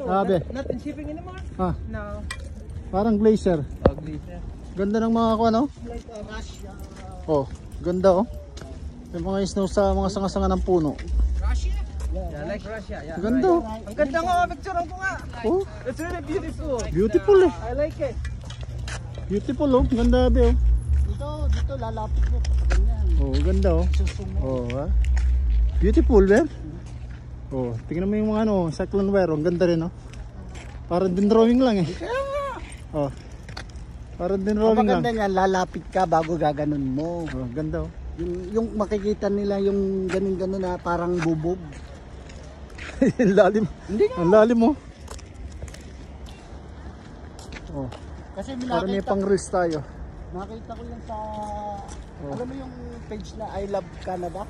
Grabe. Not in shipping anymore? Ah, No. parang glacier. Oh, glacier. Ganda ng mga ano? Like Russia. Oh, ganda oh. Yung mga snow sa mga sanga-sanga ng puno. Russia? Yeah, like Russia. Yeah. Ganda oh. Ang ganda nga, picture ko nga. Oh, It's really beautiful. beautiful eh. I like it. Beautiful oh. Ganda be oh. Dito lalapit mo sa ganyan. Oh, ganda oh. Oh, ha? Beautiful be. Oh, tingnan mo yung mga ano, cyclone wire. Ang ganda rin oh. Parang din drawing lang eh. Oh. Parang din drawing lang. Maganda niyan, lalapit ka bago gaganon mo. Oh, ganda oh. Yung makikita nila yung ganun-ganun na parang bubog. Ang lalim. Hindi nga. Ang lalim oh. Oh. Kasi Parang may pang reels tayo. nakita ko yung sa, alam mo yung page na I Love Canada?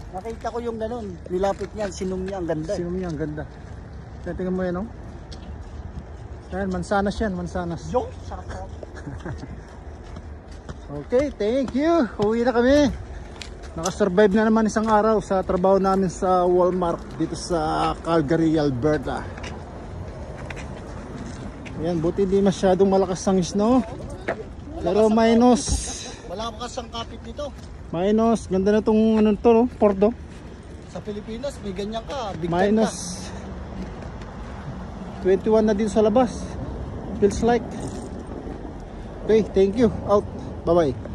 Nakita ko yung ganun. Nilapit niyan, sinum niya, ang ganda. Sino niya, ang ganda. Tingnan mo yan oh. Yan, mansanas yan, mansanas. Yung sarap. Okay, thank you. Uwi na kami. Nakasurvive na naman isang araw sa trabaho namin sa Walmart dito sa Calgary, Alberta. Yan, buti hindi masyadong malakas ang snow. Pero minus. Wala pa kasang kapit dito. Minus, ganda na itong ano to, no? Porto. Sa Pilipinas, may ganyan ka. Big Minus 21 na din sa labas. Feels like. Okay, thank you. Out. Bye-bye.